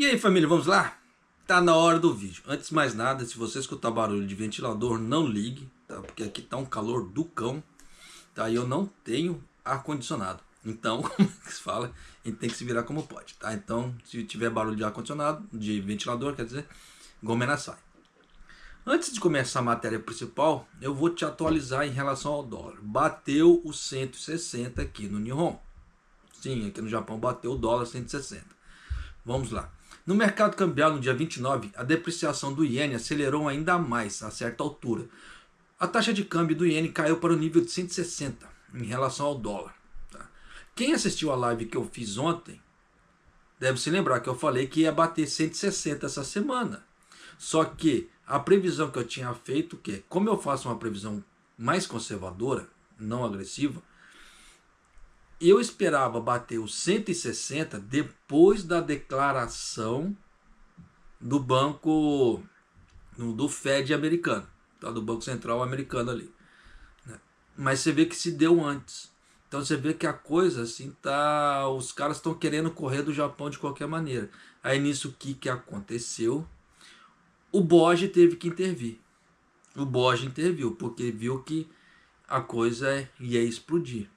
E aí, família, vamos lá? Tá na hora do vídeo. Antes de mais nada, se você escutar barulho de ventilador, não ligue, tá? Porque aqui tá um calor do cão, tá? E eu não tenho ar-condicionado. Então, como é que se fala? A gente tem que se virar como pode, tá? Então, se tiver barulho de ar-condicionado, de ventilador, quer dizer, gomena sai. Antes de começar a matéria principal, eu vou te atualizar em relação ao dólar. Bateu os 160 aqui no Nihon. Sim, aqui no Japão bateu o dólar 160. Vamos lá. No mercado cambial, no dia 29, a depreciação do iene acelerou ainda mais a certa altura. A taxa de câmbio do iene caiu para o nível de 160 em relação ao dólar. Tá? Quem assistiu a live que eu fiz ontem deve se lembrar que eu falei que ia bater 160 essa semana. Só que a previsão que eu tinha feito, que como eu faço uma previsão mais conservadora, não agressiva, eu esperava bater os 160 depois da declaração do banco, do Fed americano, tá? Do Banco Central americano ali. Mas você vê que se deu antes. Então você vê que a coisa assim tá, os caras estão querendo correr do Japão de qualquer maneira. Aí nisso o que aconteceu? O BOJ teve que intervir. O BOJ interviu porque viu que a coisa ia explodir.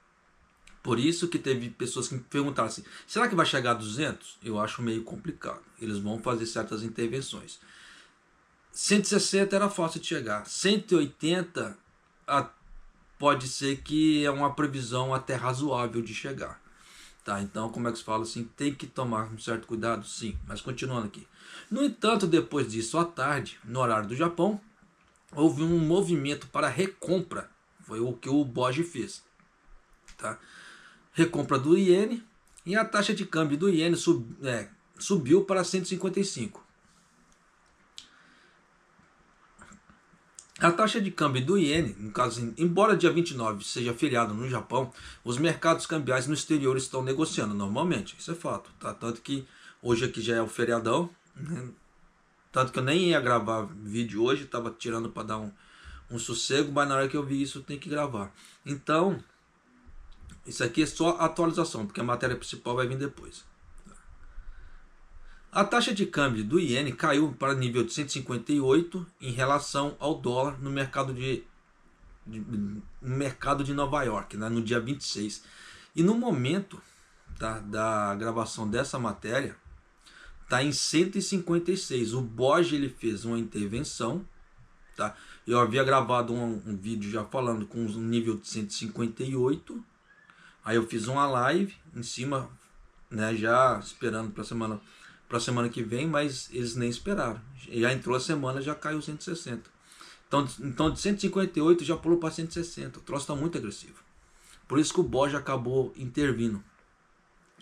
Por isso que teve pessoas que me perguntaram assim, será que vai chegar a 200? Eu acho meio complicado. Eles vão fazer certas intervenções. 160 era fácil de chegar. 180 pode ser que é uma previsão até razoável de chegar. Tá, então como é que se fala assim? Tem que tomar um certo cuidado? Sim, mas continuando aqui. No entanto, depois disso, à tarde, no horário do Japão, houve um movimento para recompra. Foi o que o BOJ fez. Tá? Recompra do iene e a taxa de câmbio do iene subiu para 155. A taxa de câmbio do iene, no caso, embora dia 29 seja feriado no Japão, os mercados cambiais no exterior estão negociando normalmente, isso é fato, tá? Tanto que hoje aqui já é o feriadão, né? Tanto que eu nem ia gravar vídeo hoje, estava tirando para dar um sossego, mas na hora que eu vi isso eu tenho que gravar. Então, isso aqui é só atualização, porque a matéria principal vai vir depois. A taxa de câmbio do iene caiu para nível de 158 em relação ao dólar no mercado de Nova York, né, no dia 26. E no momento, tá, da gravação dessa matéria, está em 156. O BOJ ele fez uma intervenção. Tá? Eu havia gravado um vídeo já falando com um nível de 158. Aí eu fiz uma live em cima, né, já esperando para a semana que vem, mas eles nem esperaram. Já entrou a semana, já caiu 160. Então de 158 já pulou para 160. O troço está muito agressivo. Por isso que o BOJ acabou intervindo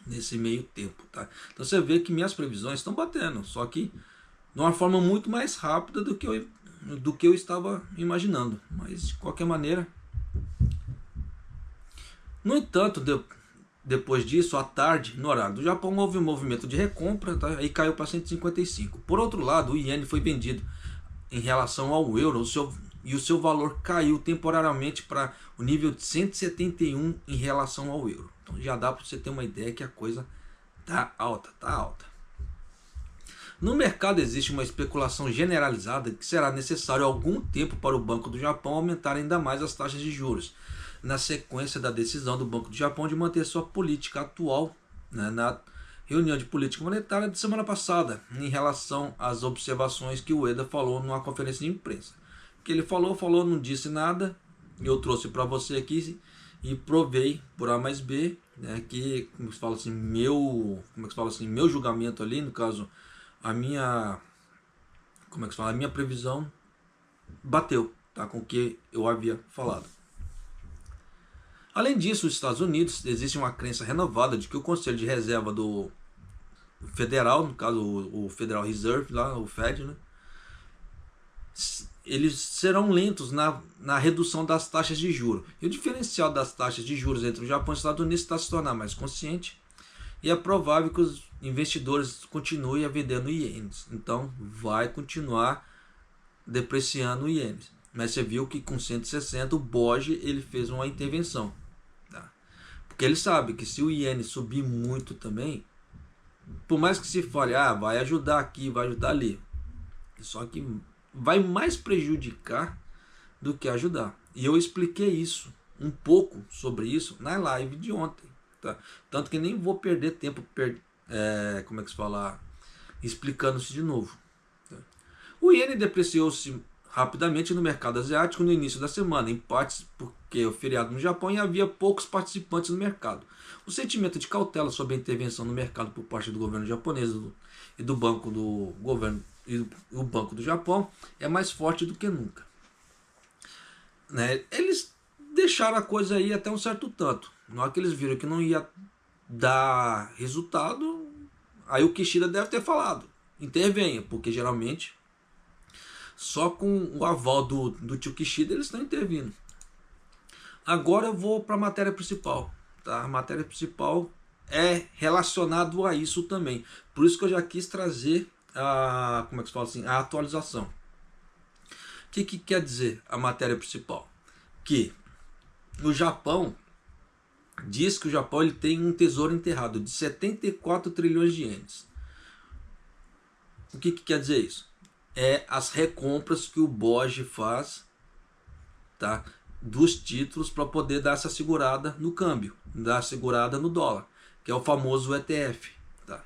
nesse meio tempo. Tá? Então você vê que minhas previsões estão batendo, só que de uma forma muito mais rápida do que eu estava imaginando. Mas de qualquer maneira... No entanto, depois disso, à tarde, no horário do Japão, houve um movimento de recompra, tá? E caiu para 155. Por outro lado, o iene foi vendido em relação ao euro, o seu valor caiu temporariamente para o nível de 171 em relação ao euro. Então já dá para você ter uma ideia que a coisa tá alta, tá alta. No mercado existe uma especulação generalizada que será necessário algum tempo para o Banco do Japão aumentar ainda mais as taxas de juros, na sequência da decisão do Banco do Japão de manter sua política atual, né, na reunião de política monetária de semana passada, em relação às observações que o Ueda falou numa conferência de imprensa. Que ele falou, não disse nada, eu trouxe para você aqui e provei por A mais B, né, que, como se fala assim, meu julgamento ali, no caso, a minha previsão bateu, tá, com o que eu havia falado. Além disso, nos Estados Unidos existe uma crença renovada de que o Conselho de Reserva do Federal, no caso o Federal Reserve, lá, o Fed, né, eles serão lentos na redução das taxas de juros. E o diferencial das taxas de juros entre o Japão e os Estados Unidos está se tornando mais consciente e é provável que os investidores continuem a vendendo ienes. Então vai continuar depreciando o ienes. Mas você viu que com 160 o BOJ ele fez uma intervenção. Porque ele sabe que se o iene subir muito também, por mais que se fale, vai ajudar aqui, vai ajudar ali, só que vai mais prejudicar do que ajudar. E eu expliquei isso, um pouco sobre isso, na live de ontem. Tá? Tanto que nem vou perder tempo, como é que se fala, explicando isso de novo. Tá? O iene depreciou-se rapidamente no mercado asiático no início da semana, em partes porque o feriado no Japão e havia poucos participantes no mercado. O sentimento de cautela sobre a intervenção no mercado por parte do governo japonês e do Banco do Governo e o Banco do Japão é mais forte do que nunca. Né? Eles deixaram a coisa aí até um certo tanto. Na hora que eles viram que não ia dar resultado, aí o Kishida deve ter falado: intervenha, porque geralmente só com o aval do tio Kishida eles estão intervindo. Agora eu vou para a matéria principal. Tá? A matéria principal é relacionado a isso também. Por isso que eu já quis trazer como é que se fala assim, a atualização. O que quer dizer a matéria principal? Que o Japão diz que o Japão ele tem um tesouro enterrado de 74 trilhões de ienes. O que quer dizer isso? É as recompras que o BOJ faz, tá, dos títulos para poder dar essa segurada no câmbio, dar segurada no dólar, que é o famoso ETF. Tá?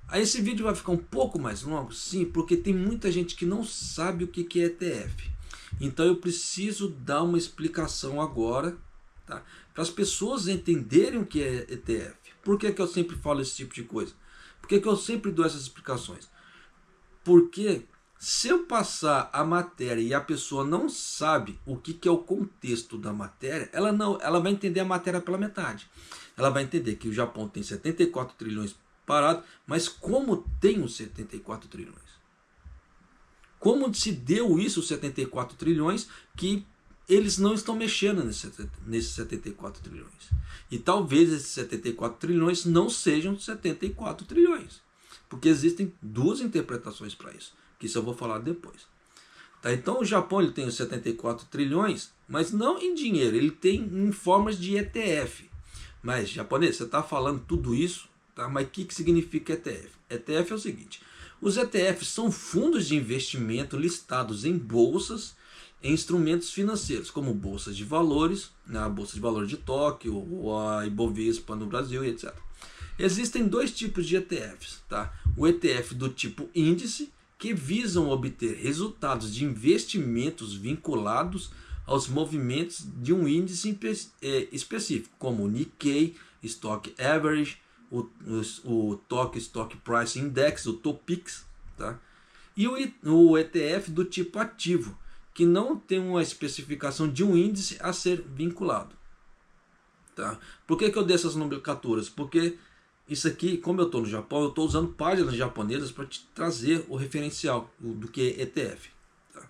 Aí esse vídeo vai ficar um pouco mais longo, sim, porque tem muita gente que não sabe o que é ETF. Então eu preciso dar uma explicação agora, tá, para as pessoas entenderem o que é ETF. Por que eu sempre falo esse tipo de coisa? Por que eu sempre dou essas explicações? Porque se eu passar a matéria e a pessoa não sabe o que é o contexto da matéria, ela vai entender a matéria pela metade. Ela vai entender que o Japão tem 74 trilhões parado, mas como tem os 74 trilhões? Como se deu isso, os 74 trilhões, que eles não estão mexendo nesses 74 trilhões? E talvez esses 74 trilhões não sejam 74 trilhões. Porque existem duas interpretações para isso, que isso eu vou falar depois. Tá? Então o Japão ele tem os 74 trilhões, mas não em dinheiro, ele tem em formas de ETF. Mas, japonês, você está falando tudo isso, tá? Mas o que significa ETF? ETF é o seguinte: os ETFs são fundos de investimento listados em bolsas e instrumentos financeiros, como bolsas de valores, a Bolsa de Valores de Tóquio, ou a Ibovespa no Brasil, e etc. Existem dois tipos de ETFs. Tá? O ETF do tipo índice, que visam obter resultados de investimentos vinculados aos movimentos de um índice específico, como o Nikkei Stock Average, o Tokyo Stock Price Index, o TOPIX, tá? E o ETF do tipo ativo, que não tem uma especificação de um índice a ser vinculado. Tá? Por que eu dei essas nomenclaturas? Porque isso aqui, como eu estou no Japão, eu estou usando páginas japonesas para te trazer o referencial do que é ETF. Tá?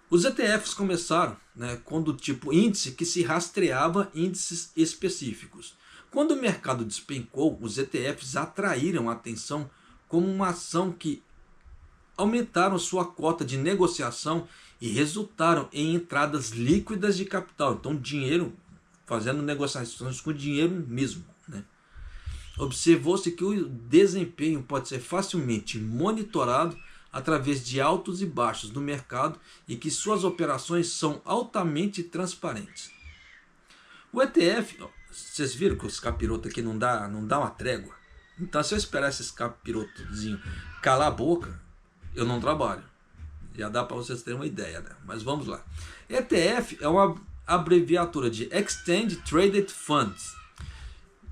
Os ETFs começaram, né, com do tipo índice que se rastreava índices específicos. Quando o mercado despencou, os ETFs atraíram a atenção como uma ação que aumentaram sua cota de negociação e resultaram em entradas líquidas de capital. Então, dinheiro, fazendo negociações com dinheiro mesmo. Né? Observou-se que o desempenho pode ser facilmente monitorado através de altos e baixos do mercado e que suas operações são altamente transparentes. O ETF, vocês viram que os capirotos aqui não dá uma trégua? Então, se eu esperar esses capirotozinhos calar a boca, eu não trabalho. Já dá para vocês terem uma ideia, né? Mas vamos lá. ETF é uma abreviatura de Exchange Traded Funds.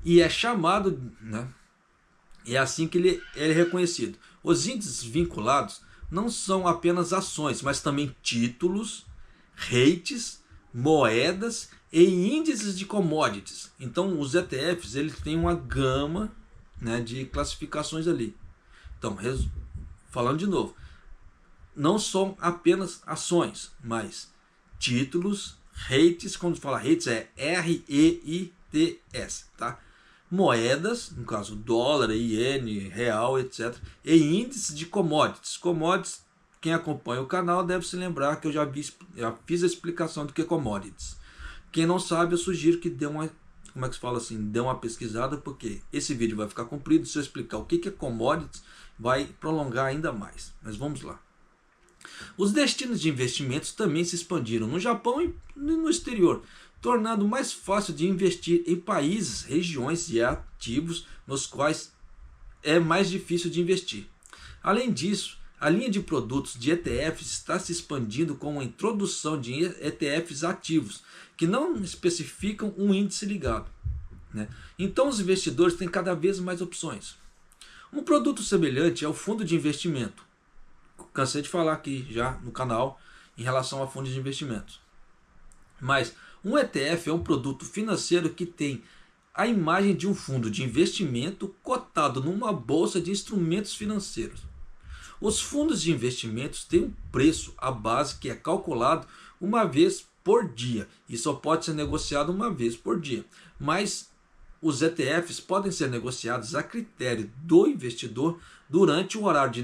E é chamado, né? É assim que ele é reconhecido. Os índices vinculados não são apenas ações, mas também títulos, rates, moedas e índices de commodities. Então, os ETFs eles têm uma gama, né, de classificações ali. Então, falando de novo, não são apenas ações, mas títulos, rates, quando fala rates é REITS, tá? Moedas, no caso dólar, iene, real, etc. E índices de commodities. Commodities, quem acompanha o canal deve se lembrar que eu já fiz a explicação do que é commodities. Quem não sabe, eu sugiro que dê uma como é que se fala assim, dê uma pesquisada, porque esse vídeo vai ficar comprido. Se eu explicar o que é commodities, vai prolongar ainda mais. Mas vamos lá. Os destinos de investimentos também se expandiram no Japão e no exterior, tornando mais fácil de investir em países, regiões e ativos nos quais é mais difícil de investir. Além disso, a linha de produtos de ETFs está se expandindo com a introdução de ETFs ativos, que não especificam um índice ligado, né? Então os investidores têm cada vez mais opções. Um produto semelhante é o fundo de investimento. Cansei de falar aqui já no canal em relação a fundos de investimentos. Mas um ETF é um produto financeiro que tem a imagem de um fundo de investimento cotado numa bolsa de instrumentos financeiros. Os fundos de investimentos têm um preço à base que é calculado uma vez por dia e só pode ser negociado uma vez por dia. Mas os ETFs podem ser negociados a critério do investidor durante o horário de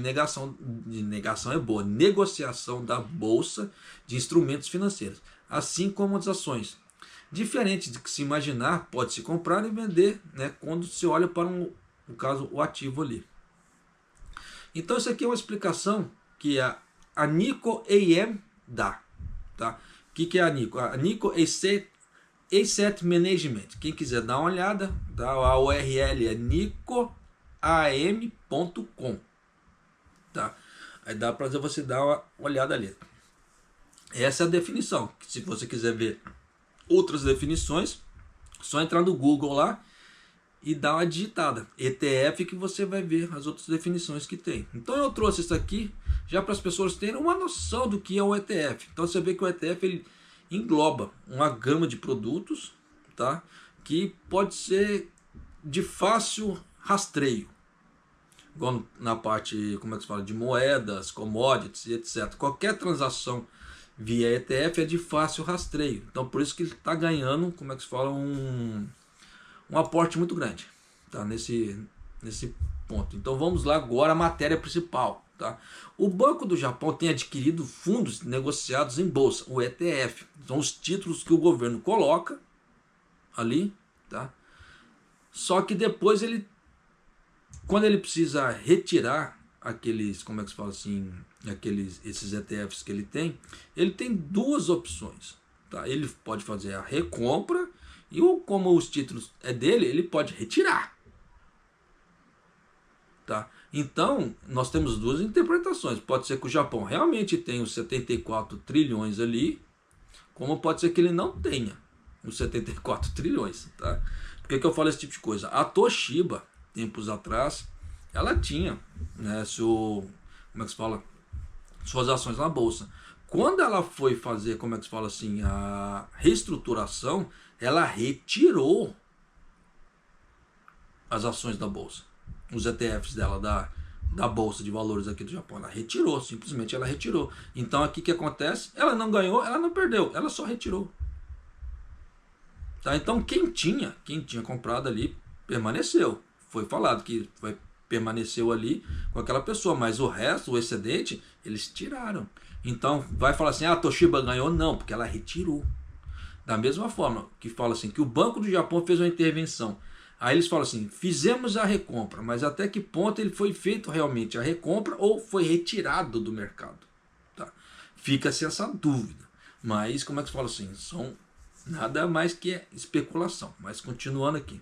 negociação da bolsa de instrumentos financeiros, assim como as ações. Diferente de que se imaginar, pode-se comprar e vender, né, quando se olha para no caso, o ativo ali. Então isso aqui é uma explicação que a Nikko AM dá. Tá? O que é a Nikko? A Nikko Asset Management. Quem quiser dar uma olhada, tá? A URL é nikkoam.com. Tá? Aí dá para você dar uma olhada ali. Essa é a definição. Se você quiser ver outras definições, só entrar no Google lá e dar uma digitada ETF, que você vai ver as outras definições que tem. Então eu trouxe isso aqui já para as pessoas terem uma noção do que é o ETF. Então você vê que o ETF ele engloba uma gama de produtos, tá? Que pode ser de fácil rastreio, igual na parte, como é que se fala, de moedas, commodities e etc. Qualquer transação via ETF é de fácil rastreio. Então por isso que ele está ganhando, como é que se fala, um aporte muito grande, tá? Nesse ponto. Então vamos lá agora a matéria principal, tá? O Banco do Japão tem adquirido fundos negociados em bolsa, o ETF. São os títulos que o governo coloca ali, tá? Só que depois quando ele precisa retirar aqueles, como é que se fala assim, esses ETFs que ele tem duas opções, tá? Ele pode fazer a recompra e como os títulos é dele, ele pode retirar. Tá? Então, nós temos duas interpretações. Pode ser que o Japão realmente tenha os 74 trilhões ali, como pode ser que ele não tenha os 74 trilhões. Tá? Por que eu falo esse tipo de coisa? A Toshiba, tempos atrás, ela tinha, né, como é que se fala? Suas ações na bolsa. Quando ela foi fazer, como é que se fala assim, a reestruturação, ela retirou as ações da bolsa, os ETFs dela, da bolsa de valores aqui do Japão. Ela retirou, simplesmente ela retirou. Então aqui o que acontece? Ela não ganhou, ela não perdeu, ela só retirou. Tá? Então quem tinha comprado ali permaneceu. Foi falado que permaneceu ali com aquela pessoa, mas o resto, o excedente, eles tiraram. Então vai falar assim, a Toshiba ganhou? Não, porque ela retirou. Da mesma forma que fala assim, que o Banco do Japão fez uma intervenção. Aí eles falam assim, fizemos a recompra, mas até que ponto ele foi feito realmente a recompra ou foi retirado do mercado? Tá? Fica-se essa dúvida. Mas, como é que se fala assim? São nada mais que especulação. Mas continuando aqui.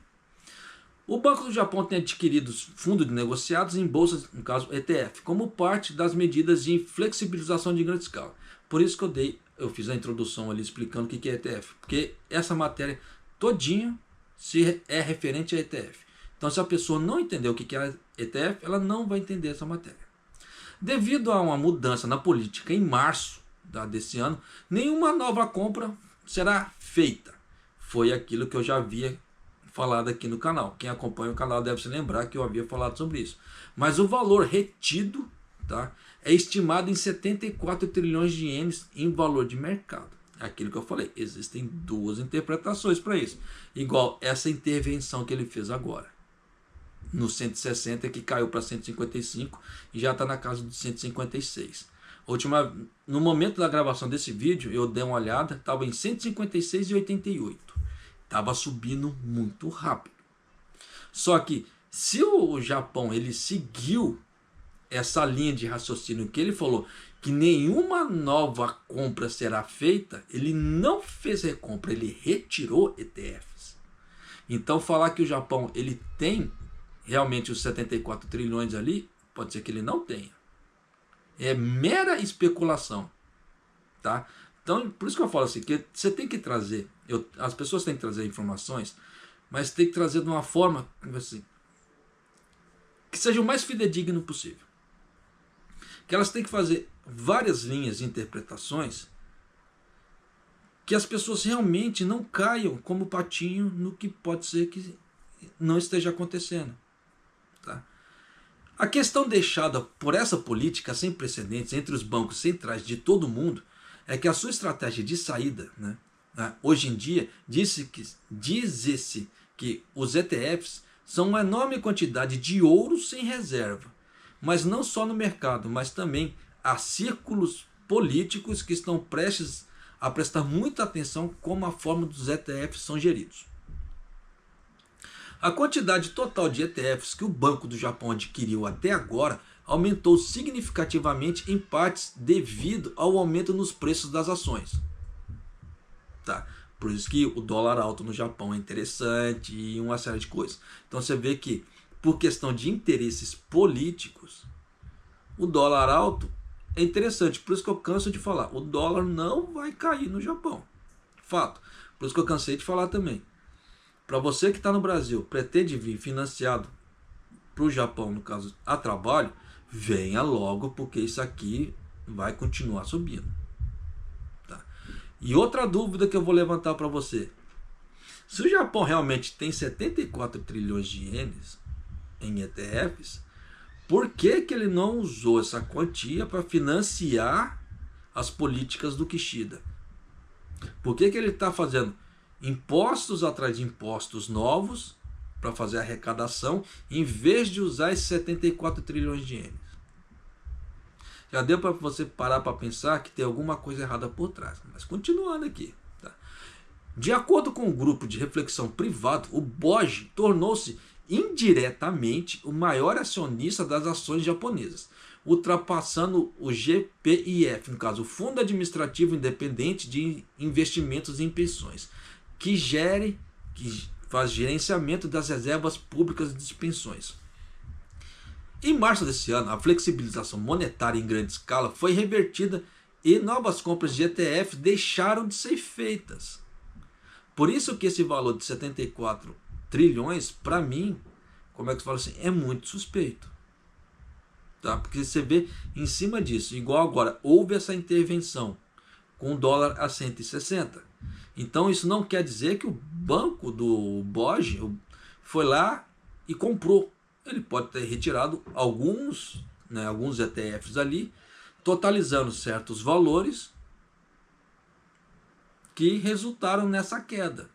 O Banco do Japão tem adquirido fundos negociados em bolsas, no caso ETF, como parte das medidas de flexibilização de grande escala. Por isso que eu fiz a introdução ali explicando o que é ETF. Porque essa matéria todinha se é referente a ETF. Então se a pessoa não entender o que é ETF, ela não vai entender essa matéria. Devido a uma mudança na política em março desse ano, nenhuma nova compra será feita. Foi aquilo que eu já havia falado aqui no canal. Quem acompanha o canal deve se lembrar que eu havia falado sobre isso. Mas o valor retido, tá, é estimado em 74 trilhões de ienes em valor de mercado. Aquilo que eu falei, existem duas interpretações para isso. Igual essa intervenção que ele fez agora. No 160, que caiu para 155 e já está na casa de 156. No momento da gravação desse vídeo, eu dei uma olhada, estava em 156,88. estava subindo muito rápido. Só que se o Japão ele seguiu essa linha de raciocínio que ele falou que nenhuma nova compra será feita, ele não fez recompra, ele retirou ETFs. Então falar que o Japão ele tem realmente os 74 trilhões ali, pode ser que ele não tenha. É mera especulação, tá? Então, por isso que eu falo assim, que você tem que trazer, as pessoas têm que trazer informações, mas tem que trazer de uma forma assim, que seja o mais fidedigno possível. Que elas têm que fazer várias linhas de interpretações que as pessoas realmente não caiam como patinho no que pode ser que não esteja acontecendo. Tá? A questão deixada por essa política sem precedentes entre os bancos centrais de todo o mundo é que a sua estratégia de saída, né, hoje em dia, diz-se que os ETFs são uma enorme quantidade de ouro sem reserva, mas não só no mercado, mas também há círculos políticos que estão prestes a prestar muita atenção como a forma dos ETFs são geridos. A quantidade total de ETFs que o Banco do Japão adquiriu até agora aumentou significativamente, em partes devido ao aumento nos preços das ações. Tá? Por isso que o dólar alto no Japão é interessante e uma série de coisas. Então você vê que, por questão de interesses políticos, o dólar alto é interessante. Por isso que eu canso de falar, o dólar não vai cair no Japão. Fato. Por isso que eu cansei de falar também. Para você que está no Brasil, pretende vir financiado para o Japão, no caso, a trabalho, venha logo, porque isso aqui vai continuar subindo. Tá? E outra dúvida que eu vou levantar para você. Se o Japão realmente tem 74 trilhões de ienes em ETFs, por que ele não usou essa quantia para financiar as políticas do Kishida? Por que ele está fazendo impostos atrás de impostos novos para fazer arrecadação, em vez de usar esses 74 trilhões de ienes? Já deu para você parar para pensar que tem alguma coisa errada por trás. Mas continuando aqui. Tá? De acordo com o grupo de reflexão privado, o BOJ tornou-se indiretamente o maior acionista das ações japonesas, ultrapassando o GPIF, no caso, o Fundo Administrativo Independente de Investimentos em Pensões, que faz gerenciamento das reservas públicas de pensões. Em março desse ano, a flexibilização monetária em grande escala foi revertida e novas compras de ETF deixaram de ser feitas. Por isso que esse valor de 74 trilhões, para mim, como é que se fala assim, é muito suspeito. Tá? Porque você vê em cima disso, igual agora, houve essa intervenção com o dólar a 160. Então isso não quer dizer que o banco do BOJ foi lá e comprou. Ele pode ter retirado alguns ETFs ali, totalizando certos valores que resultaram nessa queda.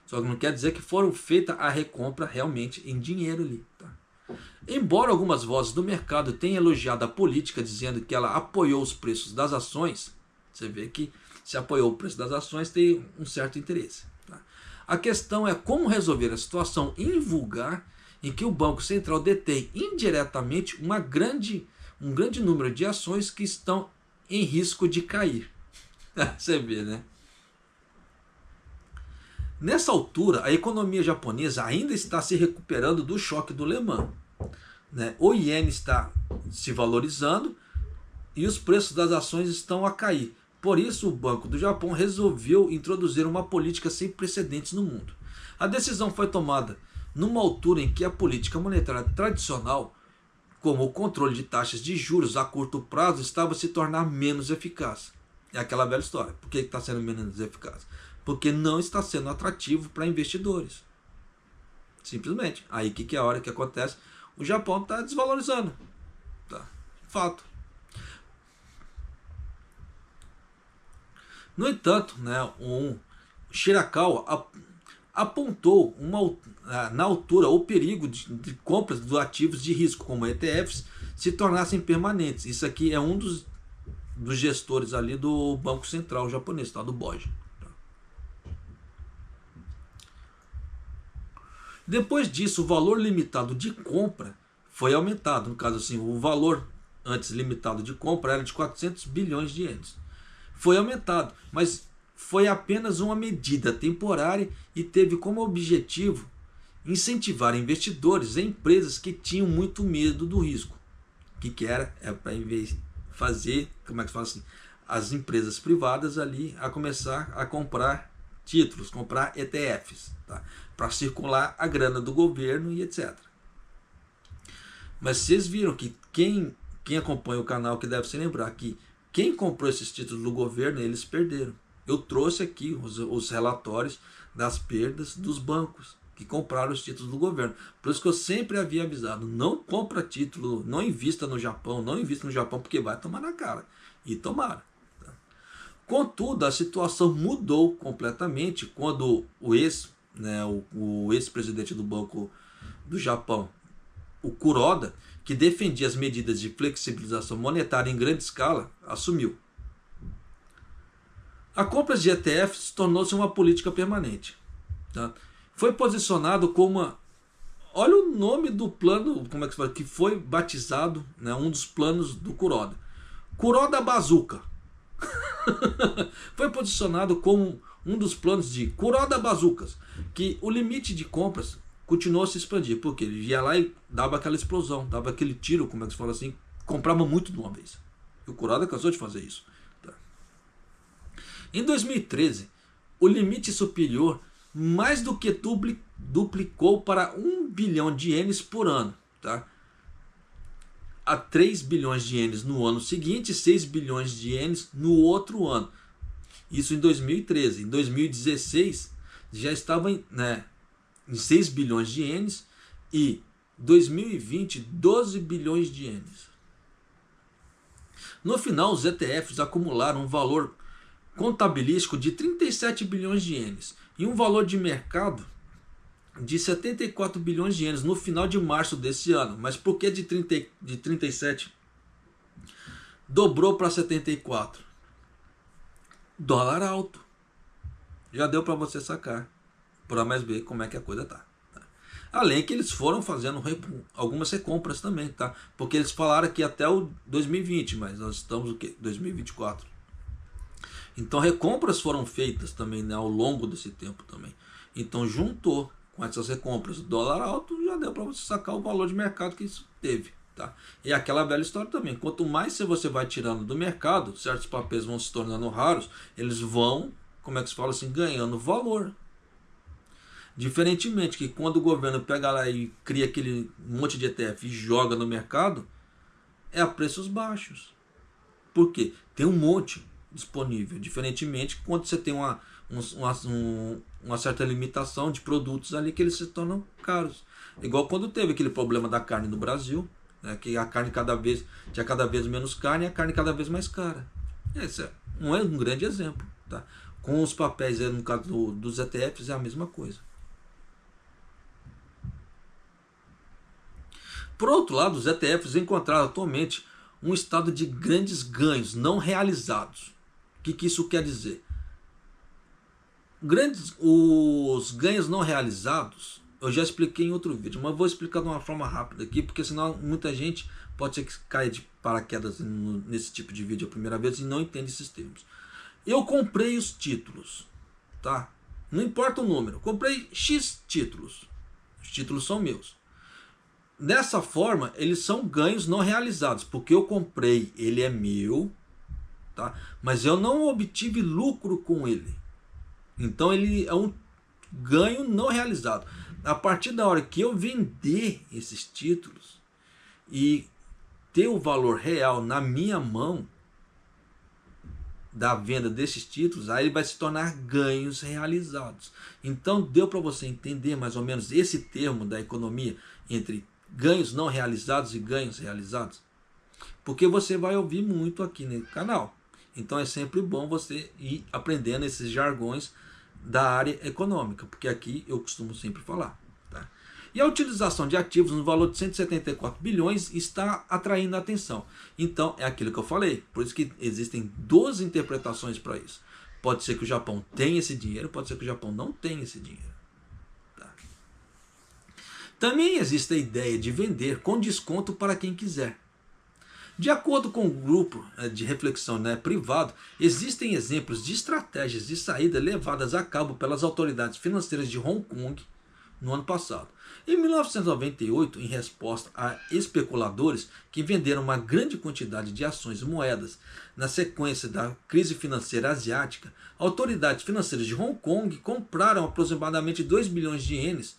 Só que não quer dizer que foram feita a recompra realmente em dinheiro ali. Tá? Embora algumas vozes do mercado tenham elogiado a política, dizendo que ela apoiou os preços das ações, você vê que se apoiou o preço das ações tem um certo interesse. Tá? A questão é como resolver a situação invulgar em que o Banco Central detém indiretamente um grande número de ações que estão em risco de cair. Você vê, né? Nessa altura, a economia japonesa ainda está se recuperando do choque do Lehman. Né? O iene está se valorizando e os preços das ações estão a cair. Por isso, o Banco do Japão resolveu introduzir uma política sem precedentes no mundo. A decisão foi tomada numa altura em que a política monetária tradicional, como o controle de taxas de juros a curto prazo, estava a se tornar menos eficaz. É aquela velha história. Por que está sendo menos eficaz? Porque não está sendo atrativo para investidores. Simplesmente. Aí que é a hora que acontece? O Japão está desvalorizando. Tá? Fato. No entanto, né, Shirakawa apontou na altura o perigo de compras de ativos de risco, como ETFs, se tornassem permanentes. Isso aqui é um dos gestores ali do Banco Central japonês, tá? Do BOJ. Depois disso, o valor limitado de compra foi aumentado. No caso assim, o valor antes limitado de compra era de 400 bilhões de ienes. Foi aumentado, mas foi apenas uma medida temporária e teve como objetivo incentivar investidores em empresas que tinham muito medo do risco. O que era? É para fazer, como é que fala assim, as empresas privadas ali a começar a comprar títulos, comprar ETFs, tá? Para circular a grana do governo e etc. Mas vocês viram que quem acompanha o canal que deve se lembrar que quem comprou esses títulos do governo, eles perderam. Eu trouxe aqui os relatórios das perdas dos bancos que compraram os títulos do governo. Por isso que eu sempre havia avisado, não compra título, não invista no Japão, porque vai tomar na cara. E tomaram. Tá? Contudo, a situação mudou completamente quando o ex-presidente do Banco do Japão, o Kuroda, que defendia as medidas de flexibilização monetária em grande escala, assumiu. A compra de ETFs tornou-se uma política permanente. Tá? Foi posicionado como olha o nome do plano, como é que se fala, que foi batizado, né, um dos planos do Kuroda. Kuroda Bazooka. Foi posicionado como um dos planos de Kuroda Bazookas, que o limite de compras continuou a se expandir, porque ele ia lá e dava aquela explosão, dava aquele tiro, como é que se fala assim, comprava muito de uma vez. E o Kuroda cansou de fazer isso. Tá? Em 2013, o limite superior mais do que duplicou para 1 bilhão de ienes por ano. Tá? A 3 bilhões de ienes no ano seguinte e 6 bilhões de ienes no outro ano. Isso em 2013. Em 2016 já estava em 6 bilhões de ienes e 2020 12 bilhões de ienes. No final, os ETFs acumularam um valor contabilístico de 37 bilhões de ienes e um valor de mercado de 74 bilhões de ienes no final de março desse ano. Mas por que de 37 dobrou para 74? Dólar alto. Já deu para você sacar, por A mais B, como é que a coisa tá. Além que eles foram fazendo algumas recompras também, tá? Porque eles falaram que até o 2020, mas nós estamos o quê? 2024. Então recompras foram feitas também, né, ao longo desse tempo também. Então juntou com essas recompras, dólar alto, já deu para você sacar o valor de mercado que isso teve. Tá? E aquela velha história também, quanto mais você vai tirando do mercado, certos papéis vão se tornando raros, eles vão, como é que se fala assim, ganhando valor. Diferentemente que quando o governo pega lá e cria aquele monte de ETF e joga no mercado, é a preços baixos. Por quê? Tem um monte disponível. Diferentemente quando você tem uma certa limitação de produtos ali que eles se tornam caros. Igual quando teve aquele problema da carne no Brasil, né, que a carne tinha cada vez menos carne e a carne cada vez mais cara. Esse é um grande exemplo. Tá? Com os papéis, no caso dos ETFs, é a mesma coisa. Por outro lado, os ETFs encontraram atualmente um estado de grandes ganhos não realizados. O que isso quer dizer? Os ganhos não realizados, eu já expliquei em outro vídeo, mas vou explicar de uma forma rápida aqui, porque senão muita gente pode ser que caia de paraquedas nesse tipo de vídeo a primeira vez e não entende esses termos. Eu comprei os títulos, tá? Não importa o número, comprei X títulos. Os títulos são meus. Dessa forma, eles são ganhos não realizados, porque eu comprei, ele é meu, tá? Mas eu não obtive lucro com ele. Então ele é um ganho não realizado. A partir da hora que eu vender esses títulos e ter o valor real na minha mão da venda desses títulos, aí ele vai se tornar ganhos realizados. Então deu para você entender mais ou menos esse termo da economia entre ganhos não realizados e ganhos realizados? Porque você vai ouvir muito aqui no canal. Então é sempre bom você ir aprendendo esses jargões da área econômica, porque aqui eu costumo sempre falar. Tá? E a utilização de ativos no valor de 174 bilhões está atraindo a atenção. Então é aquilo que eu falei, por isso que existem duas interpretações para isso. Pode ser que o Japão tenha esse dinheiro, pode ser que o Japão não tenha esse dinheiro. Tá? Também existe a ideia de vender com desconto para quem quiser. De acordo com o grupo de reflexão, privado, existem exemplos de estratégias de saída levadas a cabo pelas autoridades financeiras de Hong Kong no ano passado. Em 1998, em resposta a especuladores que venderam uma grande quantidade de ações e moedas na sequência da crise financeira asiática, autoridades financeiras de Hong Kong compraram aproximadamente 2 bilhões de ienes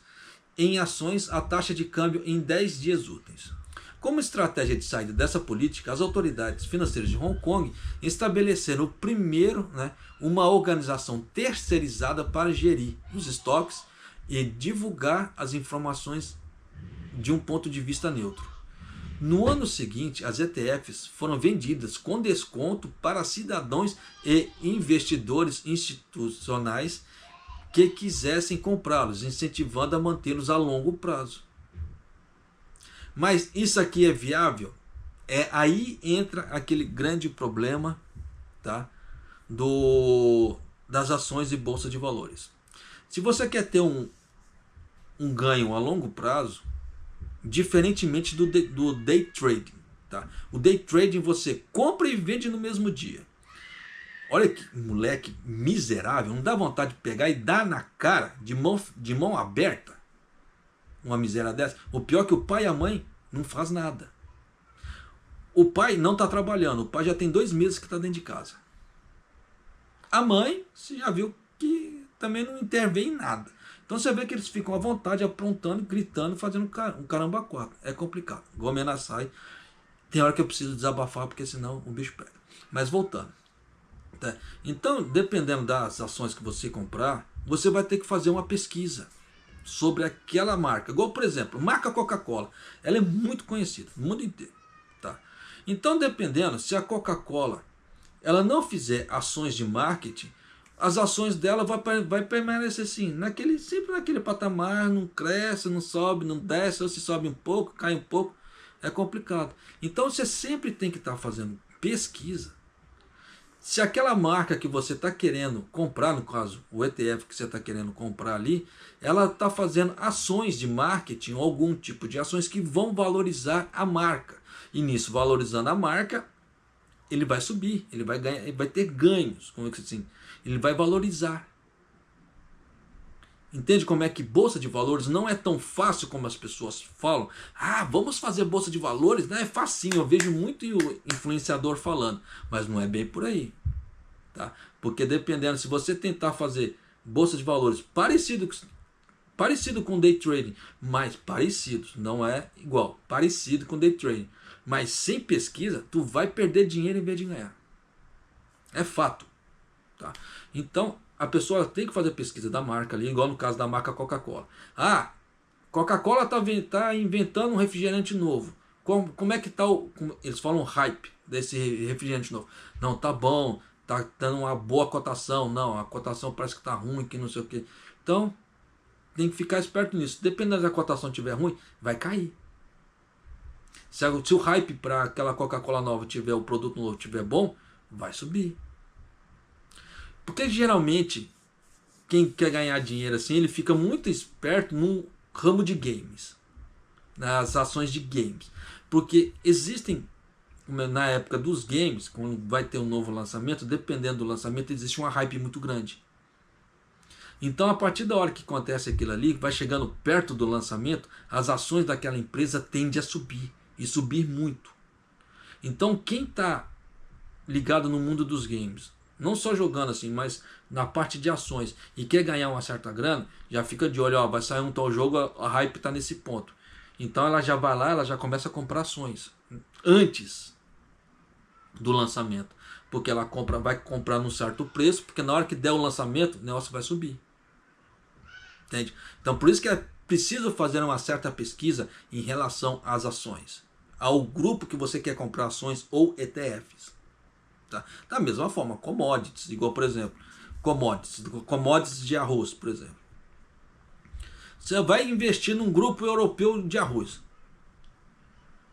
em ações à taxa de câmbio em 10 dias úteis. Como estratégia de saída dessa política, as autoridades financeiras de Hong Kong estabeleceram primeiro uma organização terceirizada para gerir os estoques e divulgar as informações de um ponto de vista neutro. No ano seguinte, as ETFs foram vendidas com desconto para cidadãos e investidores institucionais que quisessem comprá-los, incentivando a mantê-los a longo prazo. Mas isso aqui é viável? Aí entra aquele grande problema, tá, das ações e bolsa de valores. Se você quer ter um ganho a longo prazo, diferentemente do day trading, tá? O day trading você compra e vende no mesmo dia. Olha que moleque miserável, não dá vontade de pegar e dar na cara de mão aberta uma miséria dessa. O pior é que o pai e a mãe não faz nada. O pai não está trabalhando, o pai já tem 2 meses que está dentro de casa. A mãe, você já viu que também não intervém em nada. Então você vê que eles ficam à vontade, aprontando, gritando, fazendo um caramba quatro. É complicado. Gomena sai. Tem hora que eu preciso desabafar, porque senão o bicho pega. Mas voltando. Tá? Então, dependendo das ações que você comprar, você vai ter que fazer uma pesquisa sobre aquela marca. Igual, por exemplo, marca Coca-Cola. Ela é muito conhecida no mundo inteiro. Tá? Então, dependendo, se a Coca-Cola ela não fizer ações de marketing, as ações dela vai permanecer assim, sempre naquele patamar, não cresce, não sobe, não desce, ou se sobe um pouco, cai um pouco, é complicado. Então você sempre tem que estar fazendo pesquisa. Se aquela marca que você está querendo comprar, no caso o ETF que você está querendo comprar ali, ela está fazendo ações de marketing, ou algum tipo de ações que vão valorizar a marca. E nisso, valorizando a marca, ele vai subir, ele vai ganhar, ele vai ter ganhos, como é que assim, ele vai valorizar. Entende como é que bolsa de valores não é tão fácil como as pessoas falam? Ah, vamos fazer bolsa de valores, né? É facinho, eu vejo muito influenciador falando, mas não é bem por aí, tá? Porque dependendo, se você tentar fazer bolsa de valores parecido com day trading, mas parecido, não é igual, parecido com day trading, mas sem pesquisa, tu vai perder dinheiro em vez de ganhar. É fato. Tá? Então, a pessoa tem que fazer pesquisa da marca ali, igual no caso da marca Coca-Cola. Ah, Coca-Cola tá inventando um refrigerante novo. Como é que tá eles falam hype desse refrigerante novo. Não, tá bom, tá dando uma boa cotação. Não, a cotação parece que tá ruim, que não sei o que. Então, tem que ficar esperto nisso. Dependendo da cotação estiver ruim, vai cair. Se o hype para aquela Coca-Cola nova tiver, o produto novo tiver bom, vai subir. Porque geralmente, quem quer ganhar dinheiro assim, ele fica muito esperto no ramo de games, nas ações de games. Porque existem, na época dos games, quando vai ter um novo lançamento, dependendo do lançamento, existe uma hype muito grande. Então, a partir da hora que acontece aquilo ali, vai chegando perto do lançamento, as ações daquela empresa tendem a subir, e subir muito. Então, quem está ligado no mundo dos games, não só jogando assim, mas na parte de ações, e quer ganhar uma certa grana, já fica de olho, ó, vai sair um tal jogo, a hype está nesse ponto. Então ela já vai lá, ela já começa a comprar ações antes do lançamento, porque ela vai comprar num certo preço, porque na hora que der o lançamento, o negócio vai subir. Entende? Então por isso que é preciso fazer uma certa pesquisa em relação às ações, ao grupo que você quer comprar ações ou ETFs. Tá? Da mesma forma, commodities, igual por exemplo, commodities de arroz, por exemplo. Você vai investir num grupo europeu de arroz.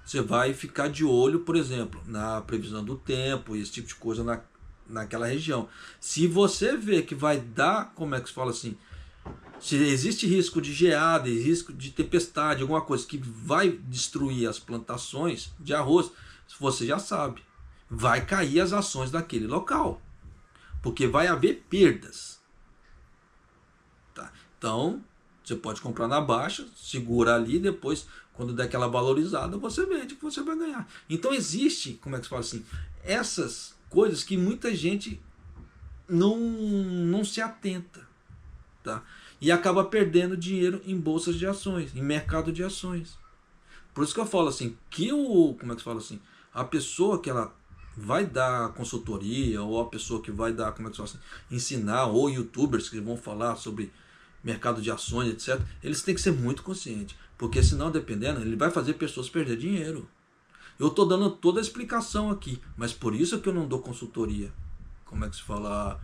Você vai ficar de olho, por exemplo, na previsão do tempo, esse tipo de coisa naquela região. Se você vê que vai dar, como é que se fala assim, Se existe risco de geada, risco de tempestade, alguma coisa que vai destruir as plantações de arroz, você já sabe, vai cair as ações daquele local, porque vai haver perdas. Tá? Então, você pode comprar na baixa, segura ali, depois, quando der aquela valorizada, você vende que você vai ganhar. Então existe, como é que se fala assim, essas coisas que muita gente não se atenta. Tá? E acaba perdendo dinheiro em bolsas de ações, em mercado de ações. Por isso que eu falo assim, que como é que se fala assim, a pessoa que ela vai dar consultoria, ou a pessoa que vai dar, como é que se fala assim, ensinar, ou youtubers que vão falar sobre mercado de ações, etc., eles têm que ser muito conscientes, porque senão, dependendo, ele vai fazer pessoas perder dinheiro. Eu estou dando toda a explicação aqui, mas por isso que eu não dou consultoria, como é que se fala,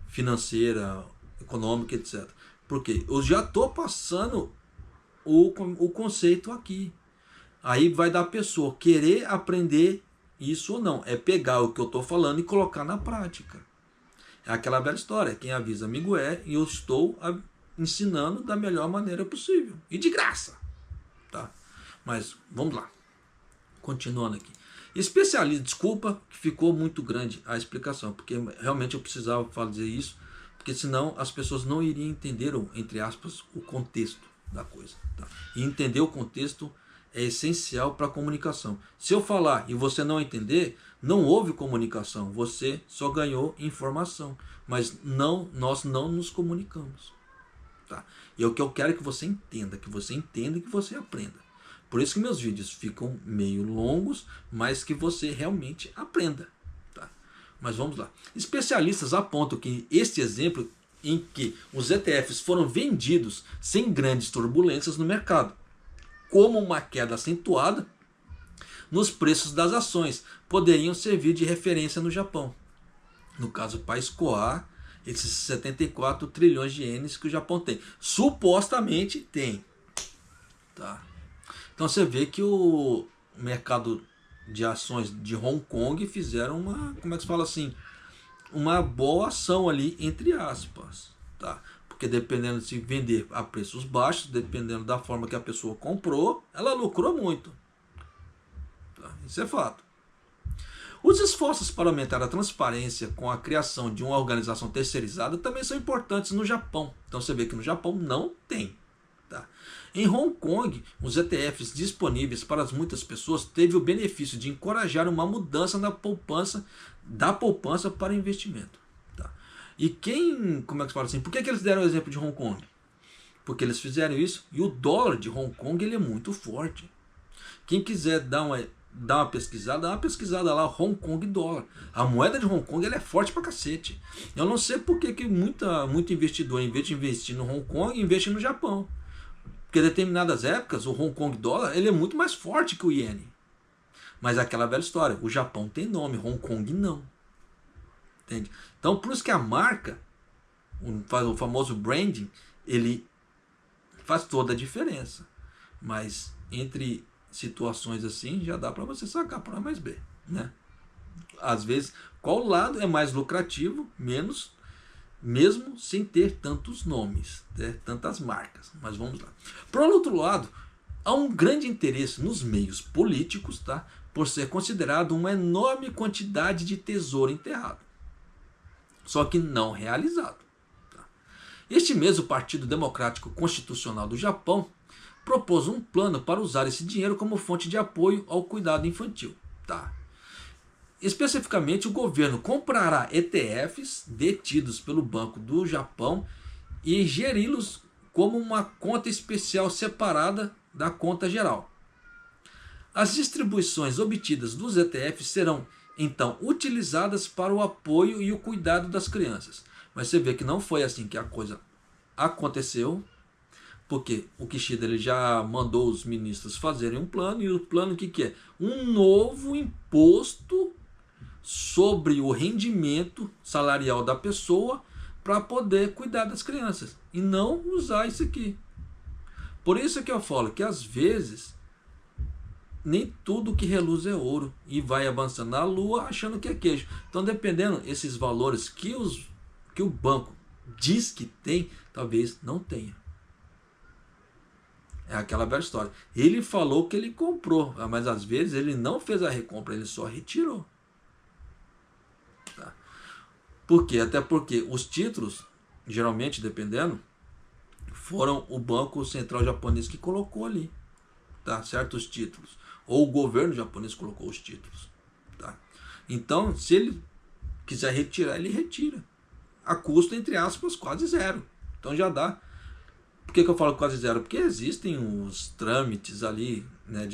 financeira, econômica, etc. Porque eu já estou passando o conceito aqui. Aí vai da pessoa querer aprender isso ou não. É pegar o que eu estou falando e colocar na prática. É aquela velha história. Quem avisa amigo é, e eu estou ensinando da melhor maneira possível. E de graça. Tá? Mas vamos lá. Continuando aqui. Especialista, desculpa que ficou muito grande a explicação, porque realmente eu precisava fazer isso, porque senão as pessoas não iriam entender, entre aspas, o contexto da coisa. Tá? E entender o contexto é essencial para a comunicação. Se eu falar e você não entender, não houve comunicação, você só ganhou informação, mas nós não nos comunicamos. Tá? E é o que eu quero que você entenda e que você aprenda. Por isso que meus vídeos ficam meio longos, mas que você realmente aprenda. Tá? Mas vamos lá. Especialistas apontam que este exemplo em que os ETFs foram vendidos sem grandes turbulências no mercado, como uma queda acentuada nos preços das ações, poderiam servir de referência no Japão. No caso, para escoar esses 74 trilhões de ienes que o Japão tem. Supostamente tem. Tá? Então você vê que o mercado de ações de Hong Kong fizeram uma, como é que se fala assim, uma boa ação ali, entre aspas. Tá? Porque dependendo de se vender a preços baixos, dependendo da forma que a pessoa comprou, ela lucrou muito. Tá? Isso é fato. Os esforços para aumentar a transparência com a criação de uma organização terceirizada também são importantes no Japão. Então você vê que no Japão não tem. Tá? Em Hong Kong, os ETFs disponíveis para muitas pessoas teve o benefício de encorajar uma mudança da poupança para investimento. Tá? E como é que se fala assim? Por que eles deram o exemplo de Hong Kong? Porque eles fizeram isso e o dólar de Hong Kong ele é muito forte. Quem quiser dar uma pesquisada lá, Hong Kong dólar. A moeda de Hong Kong ela é forte pra cacete. Eu não sei por que muito investidor, em vez de investir no Hong Kong, investe no Japão. Porque em determinadas épocas, o Hong Kong dólar ele é muito mais forte que o iene. Mas é aquela velha história, o Japão tem nome, Hong Kong não. Entende? Então, por isso que a marca, o famoso branding, ele faz toda a diferença. Mas entre situações assim, já dá para você sacar por A mais B. Né? Às vezes, qual lado é mais lucrativo, menos, mesmo sem ter tantos nomes, tantas marcas. Mas vamos lá. Por outro lado, há um grande interesse nos meios políticos, tá? Por ser considerado uma enorme quantidade de tesouro enterrado, só que não realizado. Tá? Este mês, o Partido Democrático Constitucional do Japão propôs um plano para usar esse dinheiro como fonte de apoio ao cuidado infantil. Tá? Especificamente, o governo comprará ETFs detidos pelo Banco do Japão e geri-los como uma conta especial separada da conta geral. As distribuições obtidas dos ETFs serão, então, utilizadas para o apoio e o cuidado das crianças. Mas você vê que não foi assim que a coisa aconteceu, porque o Kishida ele já mandou os ministros fazerem um plano, e o plano o que é? Um novo imposto sobre o rendimento salarial da pessoa para poder cuidar das crianças e não usar isso aqui. Por isso que eu falo que às vezes nem tudo que reluz é ouro e vai avançando na lua achando que é queijo. Então, dependendo esses valores que o banco diz que tem, talvez não tenha. É aquela velha história. Ele falou que ele comprou, mas às vezes ele não fez a recompra, ele só retirou. Tá? Por quê? Até porque os títulos, geralmente, dependendo, foram o Banco Central Japonês que colocou ali. Tá? Certos títulos. Ou o governo japonês colocou os títulos. Tá? Então, se ele quiser retirar, ele retira. A custo, entre aspas, quase zero. Então já dá. Por que eu falo quase zero? Porque existem os trâmites ali, né?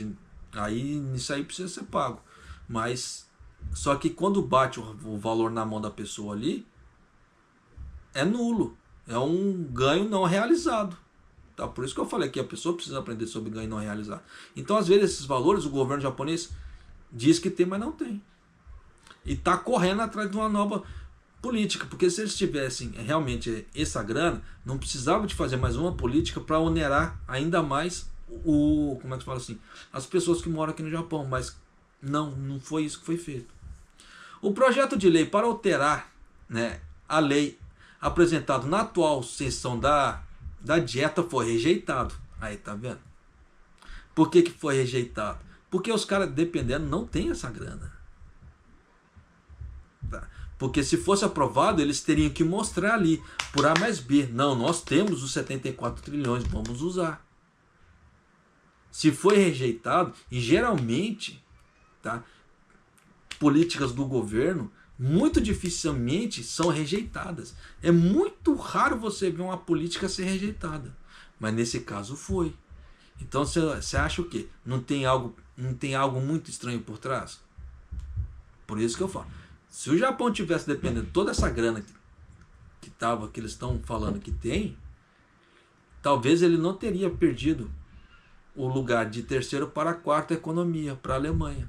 Aí nisso aí precisa ser pago. Mas só que quando bate o valor na mão da pessoa ali, é nulo. É um ganho não realizado. Tá? Por isso que eu falei que a pessoa precisa aprender sobre ganho não realizado. Então, às vezes, esses valores, o governo japonês diz que tem, mas não tem. E está correndo atrás de uma nova política, porque se eles tivessem realmente essa grana, não precisava de fazer mais uma política para onerar ainda mais como é que se fala assim, as pessoas que moram aqui no Japão, mas não foi isso que foi feito. O projeto de lei para alterar, né, a lei apresentado na atual sessão da dieta foi rejeitado. Aí, tá vendo? Por que foi rejeitado? Porque os caras, dependendo, não tem essa grana. Tá? Porque se fosse aprovado, eles teriam que mostrar ali, por A mais B. Não, nós temos os 74 trilhões, vamos usar. Se foi rejeitado, e geralmente, tá, políticas do governo, muito dificilmente são rejeitadas. É muito raro você ver uma política ser rejeitada. Mas nesse caso foi. Então você acha o quê? Não tem algo muito estranho por trás? Por isso que eu falo. Se o Japão tivesse dependendo de toda essa grana que eles estão falando que tem, talvez ele não teria perdido o lugar de terceiro para a quarta economia, para a Alemanha.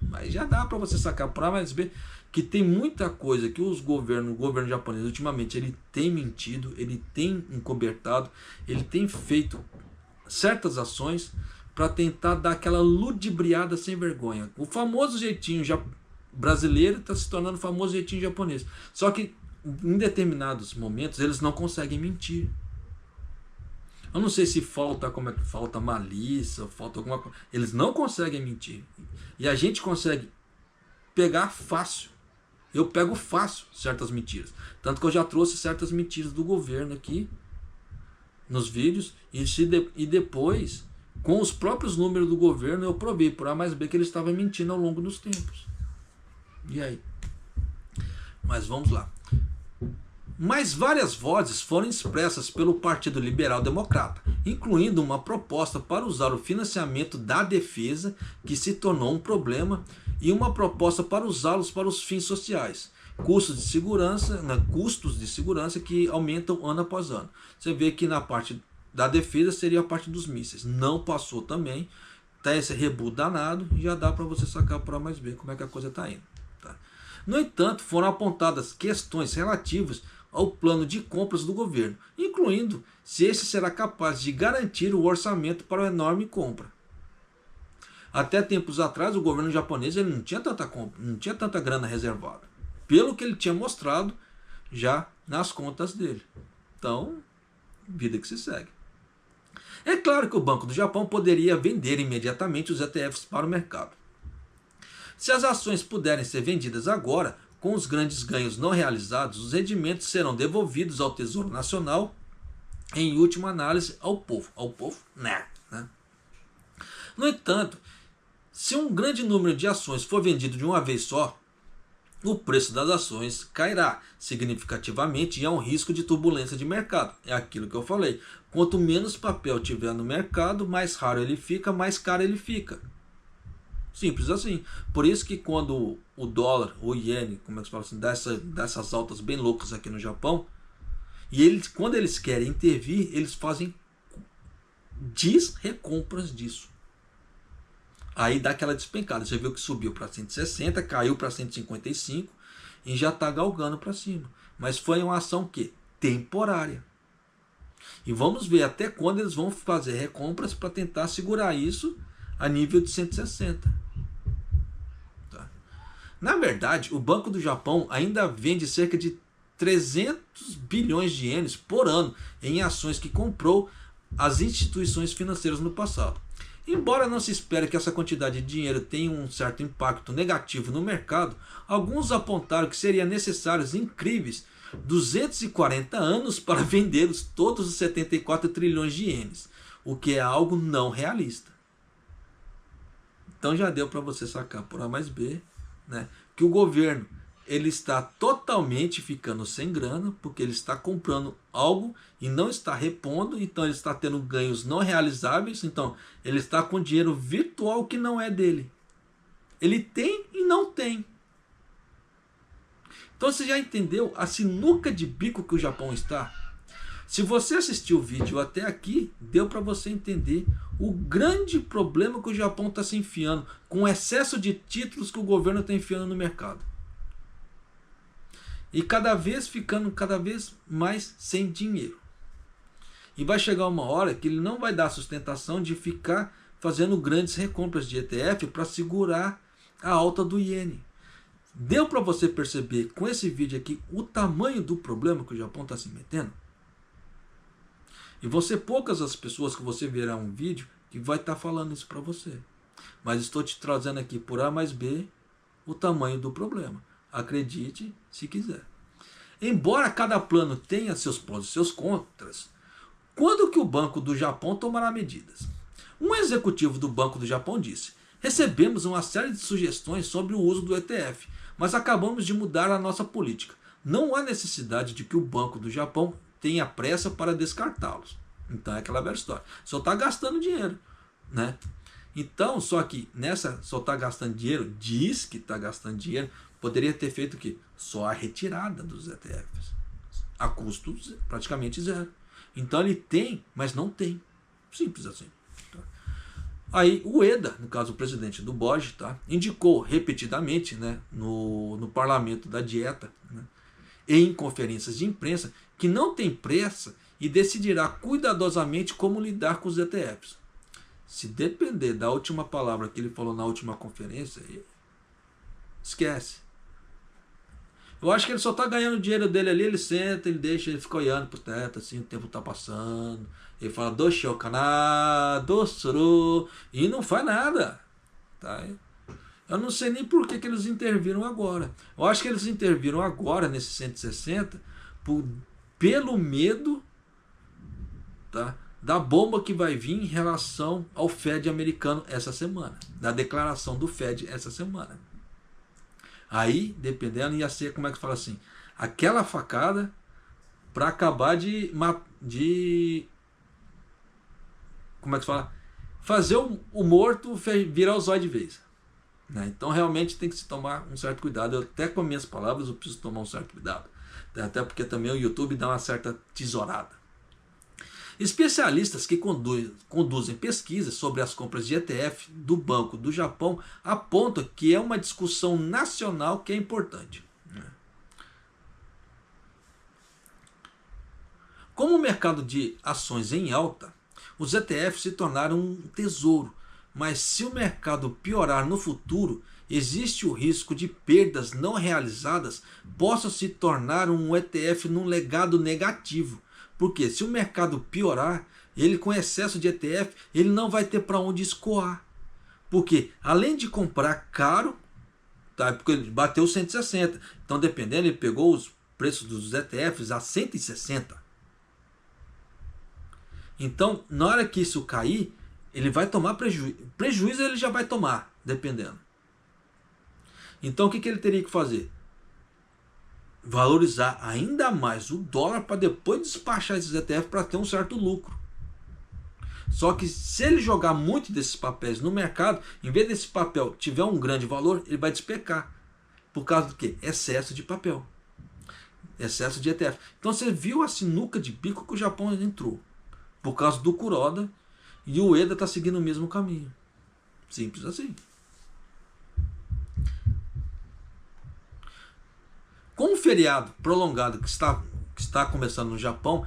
Mas já dá para você sacar para mais B que tem muita coisa que o governo japonês ultimamente ele tem mentido, ele tem encobertado, ele tem feito certas ações para tentar dar aquela ludibriada sem vergonha. O famoso jeitinho brasileiro está se tornando o famoso jeitinho japonês. Só que em determinados momentos eles não conseguem mentir. Eu não sei se falta malícia, falta alguma coisa. Eles não conseguem mentir. E a gente consegue pegar fácil. Eu pego fácil certas mentiras. Tanto que eu já trouxe certas mentiras do governo aqui nos vídeos. E depois, com os próprios números do governo, eu provei por A mais B que ele estava mentindo ao longo dos tempos. E aí? Mas vamos lá. Mas várias vozes foram expressas pelo Partido Liberal Democrata, incluindo uma proposta para usar o financiamento da defesa, que se tornou um problema, e uma proposta para usá-los para os fins sociais, custos de segurança que aumentam ano após ano. Você vê que na parte da defesa seria a parte dos mísseis. Não passou também, tá esse rebu danado, e já dá para você sacar para mais bem como é que a coisa está indo. Tá? No entanto, foram apontadas questões relativas ao plano de compras do governo, incluindo se esse será capaz de garantir o orçamento para a enorme compra. Até tempos atrás, o governo japonês ele não tinha tanta compra, não tinha tanta grana reservada, pelo que ele tinha mostrado já nas contas dele. Então, vida que se segue. É claro que o Banco do Japão poderia vender imediatamente os ETFs para o mercado. Se as ações puderem ser vendidas agora, com os grandes ganhos não realizados, os rendimentos serão devolvidos ao Tesouro Nacional, em última análise, ao povo. Ao povo, né? No entanto, se um grande número de ações for vendido de uma vez só, o preço das ações cairá significativamente e há um risco de turbulência de mercado. É aquilo que eu falei. Quanto menos papel tiver no mercado, mais raro ele fica, mais caro ele fica. Simples assim. Por isso que quando o dólar, o iene, como é que se fala assim, dessas altas bem loucas aqui no Japão, e quando eles querem intervir, eles fazem recompras disso. Aí dá aquela despencada. Você viu que subiu para 160, caiu para 155 e já está galgando para cima. Mas foi uma ação que temporária. E vamos ver até quando eles vão fazer recompras para tentar segurar isso a nível de 160. Tá? Na verdade, o Banco do Japão ainda vende cerca de 300 bilhões de ienes por ano em ações que comprou as instituições financeiras no passado. Embora não se espere que essa quantidade de dinheiro tenha um certo impacto negativo no mercado, alguns apontaram que seria necessários incríveis 240 anos para vender todos os 74 trilhões de ienes, o que é algo não realista. Então já deu para você sacar por A mais B, né, que o governo ele está totalmente ficando sem grana, porque ele está comprando algo e não está repondo, então ele está tendo ganhos não realizáveis, então ele está com dinheiro virtual que não é dele. Ele tem e não tem. Então você já entendeu a sinuca de bico que o Japão está? Se você assistiu o vídeo até aqui, deu para você entender o grande problema que o Japão está se enfiando, com o excesso de títulos que o governo está enfiando no mercado. E ficando cada vez mais sem dinheiro. E vai chegar uma hora que ele não vai dar sustentação de ficar fazendo grandes recompras de ETF para segurar a alta do iene. Deu para você perceber com esse vídeo aqui o tamanho do problema que o Japão está se metendo? E vão ser poucas as pessoas que você verá um vídeo que vai estar falando isso para você. Mas estou te trazendo aqui por A mais B o tamanho do problema. Acredite se quiser. Embora cada plano tenha seus prós e seus contras, quando que o Banco do Japão tomará medidas? Um executivo do Banco do Japão disse: recebemos uma série de sugestões sobre o uso do ETF, mas acabamos de mudar a nossa política. Não há necessidade de que o Banco do Japão tenha pressa para descartá-los. Então é aquela velha história. Só está gastando dinheiro, né? Então, só que nessa só está gastando dinheiro, diz que está gastando dinheiro, poderia ter feito o quê? Só a retirada dos ETFs. A custo praticamente zero. Então ele tem, mas não tem. Simples assim. Aí o Ueda, no caso o presidente do BOJ, tá, indicou repetidamente, né, no parlamento da Dieta, né, e em conferências de imprensa, que não tem pressa e decidirá cuidadosamente como lidar com os ETFs. Se depender da última palavra que ele falou na última conferência, esquece. Eu acho que ele só está ganhando o dinheiro dele ali, ele senta, ele deixa, ele fica olhando pro teto, assim, o tempo está passando. Ele fala, doshokana, dosuru, e não faz nada. Tá? Eu não sei nem por que eles interviram agora. Eu acho que eles interviram agora, nesse 160, pelo medo, tá, da bomba que vai vir em relação ao Fed americano essa semana. Da declaração do Fed essa semana. Aí, dependendo, ia ser, como é que fala assim, aquela facada para acabar de como é que fala? Fazer o morto virar o zóio de vez. Né? Então, realmente tem que se tomar um certo cuidado. Eu, até com as minhas palavras, eu preciso tomar um certo cuidado. Até porque também o YouTube dá uma certa tesourada. Especialistas que conduzem pesquisas sobre as compras de ETF do Banco do Japão apontam que é uma discussão nacional que é importante. Como o mercado de ações em alta, os ETFs se tornaram um tesouro, mas se o mercado piorar no futuro, existe o risco de perdas não realizadas possam se tornar um ETF num legado negativo. Porque se o mercado piorar, ele com excesso de ETF, ele não vai ter para onde escoar. Porque além de comprar caro, tá, porque ele bateu 160. Então dependendo, ele pegou os preços dos ETFs a 160. Então na hora que isso cair, ele vai tomar prejuízo. Prejuízo ele já vai tomar, dependendo. Então o que ele teria que fazer? Valorizar ainda mais o dólar para depois despachar esses ETF para ter um certo lucro. Só que se ele jogar muito desses papéis no mercado, em vez desse papel tiver um grande valor, ele vai despecar. Por causa do quê? Excesso de papel. Excesso de ETF. Então você viu a sinuca de bico que o Japão entrou. Por causa do Kuroda, e o Ueda está seguindo o mesmo caminho. Simples assim. Com o feriado prolongado que está começando no Japão,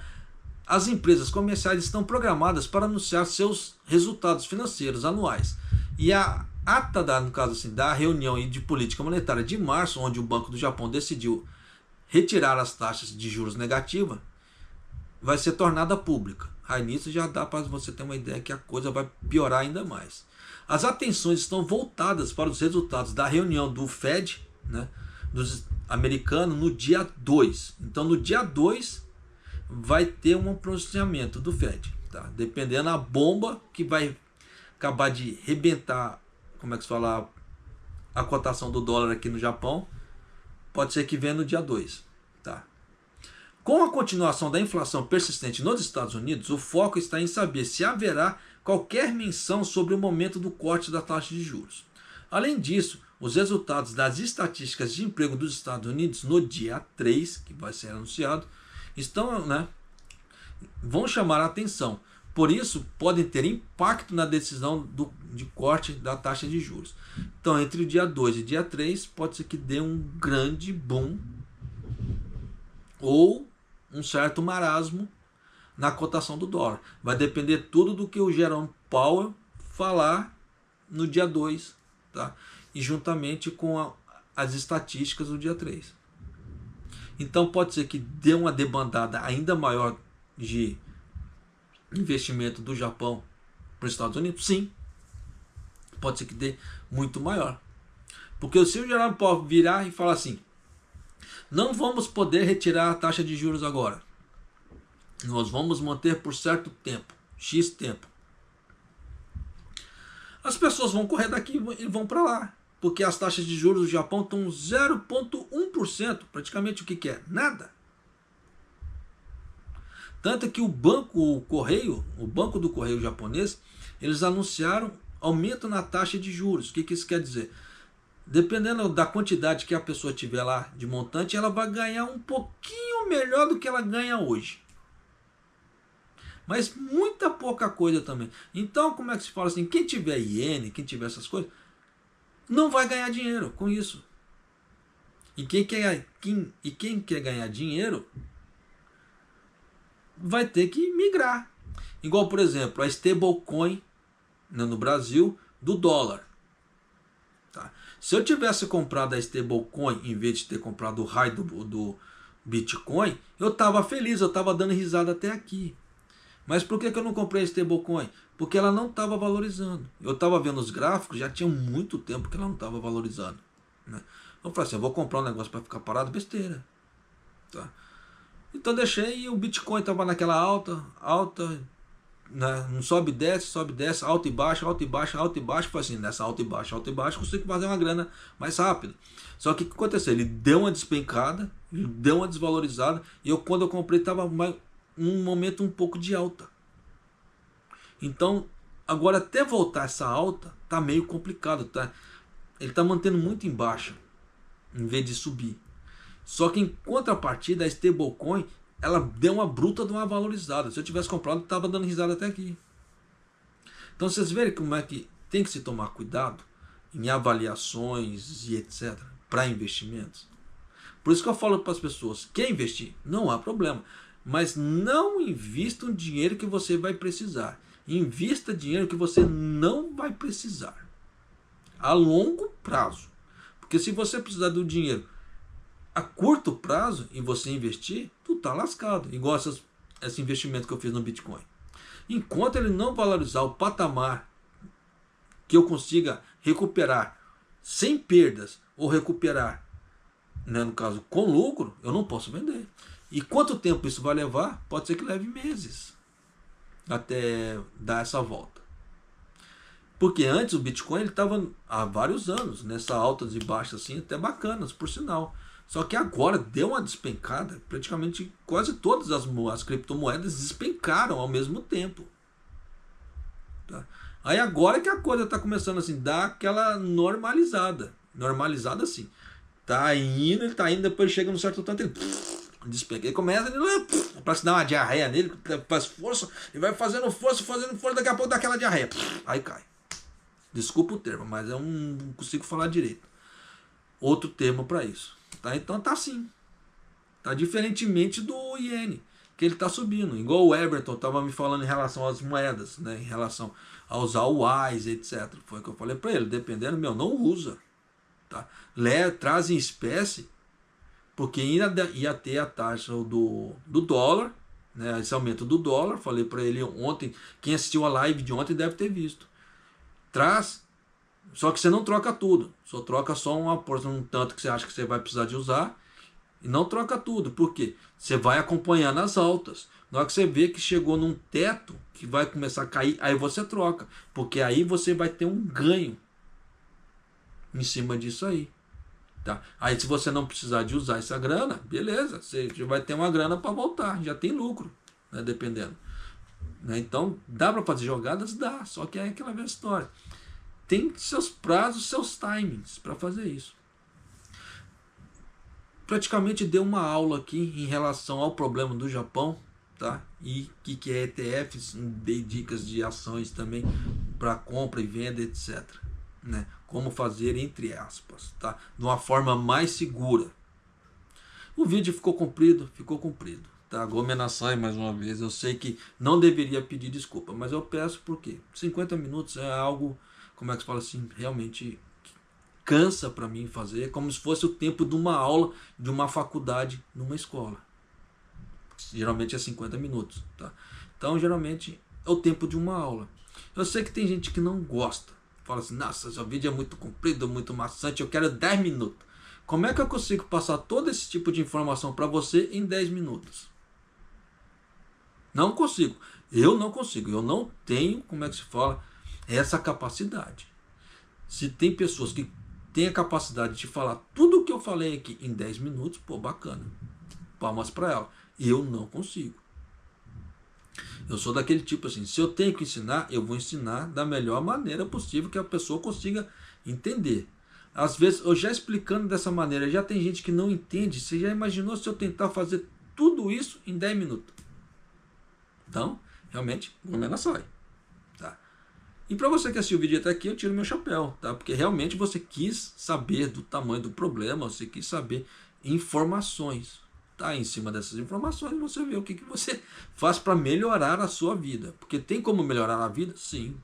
as empresas comerciais estão programadas para anunciar seus resultados financeiros anuais. E a ata no caso assim, da reunião de política monetária de março, onde o Banco do Japão decidiu retirar as taxas de juros negativas, vai ser tornada pública. Aí nisso já dá para você ter uma ideia que a coisa vai piorar ainda mais. As atenções estão voltadas para os resultados da reunião do Fed, né, dos americanos, no dia 2. Então no dia 2 vai ter um pronunciamento do Fed. Tá? Dependendo da bomba que vai acabar de rebentar, como é que se fala, a cotação do dólar aqui no Japão, pode ser que venha no dia 2. Tá? Com a continuação da inflação persistente nos Estados Unidos, o foco está em saber se haverá qualquer menção sobre o momento do corte da taxa de juros. Além disso, os resultados das estatísticas de emprego dos Estados Unidos no dia 3, que vai ser anunciado, vão chamar a atenção. Por isso, podem ter impacto na decisão de corte da taxa de juros. Então, entre o dia 2 e dia 3, pode ser que dê um grande boom ou um certo marasmo na cotação do dólar. Vai depender tudo do que o Jerome Powell falar no dia 2, tá? E juntamente com as estatísticas do dia 3. Então pode ser que dê uma debandada ainda maior de investimento do Japão para os Estados Unidos? Sim. Pode ser que dê muito maior. Porque se o Jerome Powell virar e falar assim: não vamos poder retirar a taxa de juros agora, nós vamos manter por certo tempo, X tempo, as pessoas vão correr daqui e vão para lá. Porque as taxas de juros do Japão estão 0,1%, praticamente o que é? Nada. Tanto que o Banco do Correio japonês, eles anunciaram aumento na taxa de juros. O que isso quer dizer? Dependendo da quantidade que a pessoa tiver lá de montante, ela vai ganhar um pouquinho melhor do que ela ganha hoje. Mas muita pouca coisa também. Então, como é que se fala assim? Quem tiver iene, quem tiver essas coisas, não vai ganhar dinheiro com isso. E quem quer ganhar dinheiro vai ter que migrar. Igual, por exemplo, a stablecoin, né, no Brasil, do dólar. Tá? Se eu tivesse comprado a stablecoin em vez de ter comprado o raio do Bitcoin, eu estava feliz, eu estava dando risada até aqui. Mas por que eu não comprei a stablecoin? Porque ela não estava valorizando. Eu estava vendo os gráficos, já tinha muito tempo que ela não estava valorizando. Né? Eu falei assim, eu vou comprar um negócio para ficar parado, besteira. Tá? Então deixei e o Bitcoin estava naquela alta, né? Não sobe e desce, alta e baixa, alta e baixa, alta e baixa. Foi assim, nessa alta e baixa, consigo fazer uma grana mais rápido. Só que o que aconteceu? Ele deu uma despencada, ele deu uma desvalorizada, e quando eu comprei estava um momento um pouco de alta. Então, agora até voltar essa alta, tá meio complicado, tá? Ele tá mantendo muito em baixa, em vez de subir. Só que em contrapartida, a stablecoin, ela deu uma bruta de uma valorizada. Se eu tivesse comprado, tava dando risada até aqui. Então, vocês verem como é que tem que se tomar cuidado em avaliações e etc. para investimentos. Por isso que eu falo para as pessoas, quer investir? Não há problema. Mas não invista um dinheiro que você vai precisar. Invista dinheiro que você não vai precisar. A longo prazo. Porque se você precisar do dinheiro a curto prazo e você investir, tu tá lascado. Igual esse investimento que eu fiz no Bitcoin. Enquanto ele não valorizar o patamar que eu consiga recuperar sem perdas ou recuperar, né, no caso com lucro, eu não posso vender. E quanto tempo isso vai levar? Pode ser que leve meses até dar essa volta. Porque antes o Bitcoin estava há vários anos nessa altas e baixas assim, até bacanas, por sinal. Só que agora deu uma despencada, praticamente quase todas as criptomoedas despencaram ao mesmo tempo. Tá? Aí agora que a coisa está começando assim, dar aquela normalizada. Normalizada assim. Ele tá indo, depois chega num certo tanto, ele despenca. Ele começa, para se dar uma diarreia nele, faz força, e vai fazendo força, daqui a pouco dá aquela diarreia. Aí cai. Desculpa o termo, mas eu não consigo falar direito. Outro termo para isso. Tá? Então tá assim. Tá diferentemente do iene, que ele tá subindo. Igual o Everton estava me falando em relação às moedas, né? Em relação a usar o WISE, etc. Foi o que eu falei para ele. Dependendo, não usa. Tá? Traz em espécie porque ia ter a taxa do dólar, né, esse aumento do dólar. Falei para ele ontem, quem assistiu a live de ontem deve ter visto. Traz, só que você não troca tudo, só troca só uma porção, um tanto que você acha que você vai precisar de usar, e não troca tudo. Por quê? Você vai acompanhando as altas. Na hora que você vê que chegou num teto que vai começar a cair, aí você troca, porque aí você vai ter um ganho em cima disso aí. Tá? Aí se você não precisar de usar essa grana, beleza, você já vai ter uma grana para voltar, já tem lucro, né, dependendo. Né? Então, dá para fazer jogadas? Dá, só que é aquela mesma história. Tem seus prazos, seus timings para fazer isso. Praticamente deu uma aula aqui em relação ao problema do Japão, tá? E o que é ETFs, dei dicas de ações também para compra e venda, etc. Né? Como fazer, entre aspas, tá? De uma forma mais segura. O vídeo ficou comprido, tá? Aglomeração mais uma vez. Eu sei que não deveria pedir desculpa, mas eu peço porque 50 minutos é algo, como é que se fala assim, realmente cansa para mim fazer, como se fosse o tempo de uma aula de uma faculdade numa escola. Geralmente é 50 minutos, tá? Então geralmente é o tempo de uma aula. Eu sei que tem gente que não gosta, fala assim, nossa, seu vídeo é muito comprido, muito maçante, eu quero 10 minutos. Como é que eu consigo passar todo esse tipo de informação para você em 10 minutos? Não consigo. Eu não consigo. Eu não tenho, como é que se fala, essa capacidade. Se tem pessoas que têm a capacidade de falar tudo o que eu falei aqui em 10 minutos, pô, bacana. Palmas para ela. Eu não consigo. Eu sou daquele tipo assim, se eu tenho que ensinar, eu vou ensinar da melhor maneira possível que a pessoa consiga entender. Às vezes, eu já explicando dessa maneira, já tem gente que não entende. Você já imaginou se eu tentar fazer tudo isso em 10 minutos? Então, realmente, não é na sai. Tá? E para você que assistiu o vídeo até aqui, eu tiro meu chapéu, tá? Porque realmente você quis saber do tamanho do problema, você quis saber informações. Tá? Em cima dessas informações, você vê o que você faz para melhorar a sua vida. Porque tem como melhorar a vida? Sim.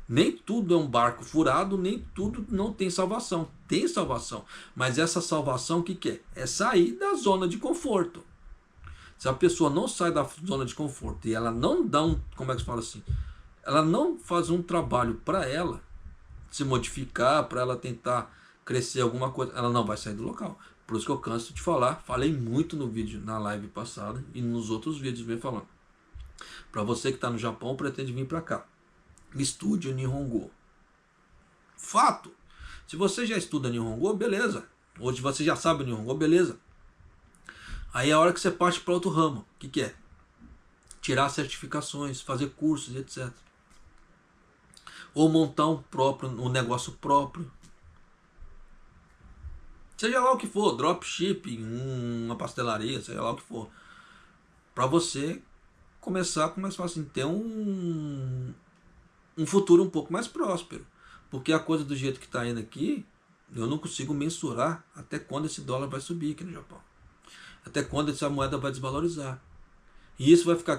Nem tudo é um barco furado, nem tudo não tem salvação. Tem salvação. Mas essa salvação, o que é? É sair da zona de conforto. Se a pessoa não sai da zona de conforto e ela não dá um, como é que se fala assim? Ela não faz um trabalho para ela se modificar, para ela tentar crescer alguma coisa, ela não vai sair do local. Por isso que eu canso de falar, falei muito no vídeo, na live passada e nos outros vídeos vem falando. Para você que está no Japão, pretende vir para cá. Estude o Nihongo. Fato. Se você já estuda Nihongo, beleza. Ou se você já sabe o Nihongo, beleza. Aí é a hora que você parte para outro ramo. O que é? Tirar certificações, fazer cursos, etc. Ou montar um negócio próprio. Seja lá o que for, dropshipping, uma pastelaria, seja lá o que for. Para você começar, como é que fala assim, ter um futuro um pouco mais próspero. Porque a coisa do jeito que está indo aqui, eu não consigo mensurar até quando esse dólar vai subir aqui no Japão. Até quando essa moeda vai desvalorizar. E isso vai ficar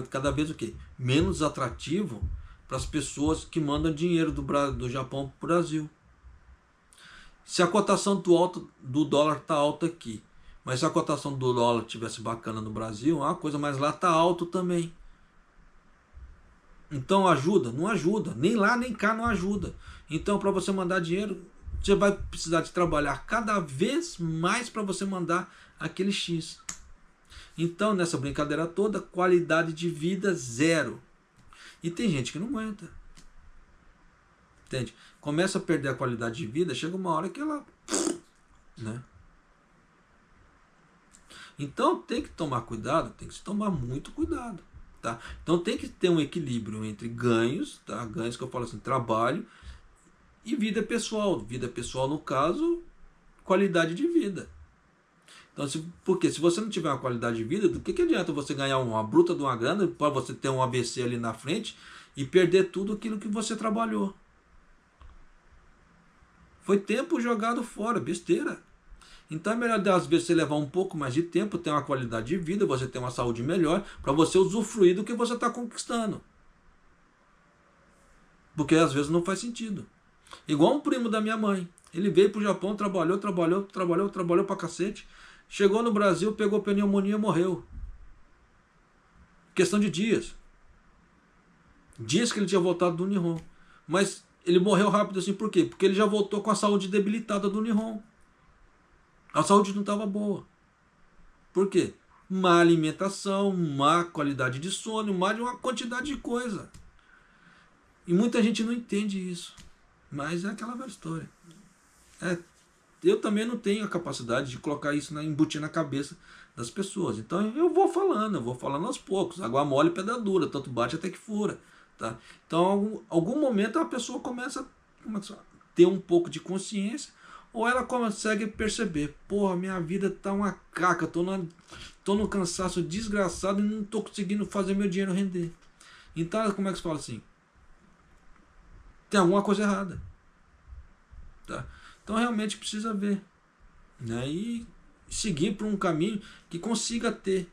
cada vez o quê? Menos atrativo para as pessoas que mandam dinheiro do Japão para o Brasil. Se a cotação do dólar está alta aqui, mas se a cotação do dólar tivesse bacana no Brasil, uma coisa, mas lá está alto também. Então ajuda? Não ajuda. Nem lá nem cá não ajuda. Então para você mandar dinheiro, você vai precisar de trabalhar cada vez mais para você mandar aquele X. Então nessa brincadeira toda, qualidade de vida zero. E tem gente que não aguenta. Entende? Começa a perder a qualidade de vida, chega uma hora que ela... né? Então tem que tomar cuidado, tem que se tomar muito cuidado. Tá? Então tem que ter um equilíbrio entre ganhos, tá? Ganhos que eu falo assim, trabalho e vida pessoal. Vida pessoal, no caso, qualidade de vida. Então, porque se você não tiver uma qualidade de vida, do que adianta você ganhar uma bruta de uma grana para você ter um AVC ali na frente e perder tudo aquilo que você trabalhou? Foi tempo jogado fora, besteira. Então é melhor às vezes você levar um pouco mais de tempo, ter uma qualidade de vida, você ter uma saúde melhor, para você usufruir do que você está conquistando. Porque às vezes não faz sentido. Igual um primo da minha mãe. Ele veio para o Japão, trabalhou pra cacete. Chegou no Brasil, pegou pneumonia e morreu. Questão de dias. Dias que ele tinha voltado do Nihon. Mas ele morreu rápido assim, por quê? Porque ele já voltou com a saúde debilitada do Nihon. A saúde não estava boa. Por quê? Má alimentação, má qualidade de sono, má de uma quantidade de coisa. E muita gente não entende isso. Mas é aquela velha história. Eu também não tenho a capacidade de colocar isso, embutir na cabeça das pessoas. Então eu vou falando aos poucos. Água mole, pedra dura, tanto bate até que fura. Tá? Então, algum momento a pessoa começa a ter um pouco de consciência, ou ela consegue perceber, porra, minha vida tá uma caca, tô no cansaço desgraçado e não tô conseguindo fazer meu dinheiro render. Então, como é que se fala assim? Tem alguma coisa errada. Tá? Então realmente precisa ver, né? E seguir por um caminho que consiga ter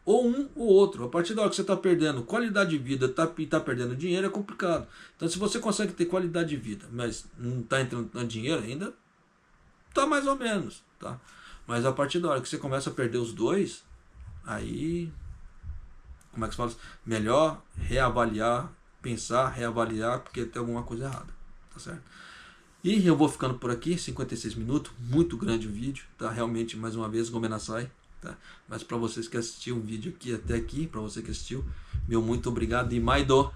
ou um ou outro. A partir da hora que você está perdendo qualidade de vida e está perdendo dinheiro, é complicado. Então se você consegue ter qualidade de vida, mas não está entrando no dinheiro ainda, está mais ou menos. Tá? Mas a partir da hora que você começa a perder os dois, aí, como é que se fala? Melhor reavaliar, pensar, reavaliar, porque tem alguma coisa errada. Tá certo? E eu vou ficando por aqui, 56 minutos, muito grande o vídeo, tá? Realmente, mais uma vez, Gomenasai, tá? Mas para vocês que assistiram o vídeo aqui até aqui, para você que assistiu, meu muito obrigado e Maido!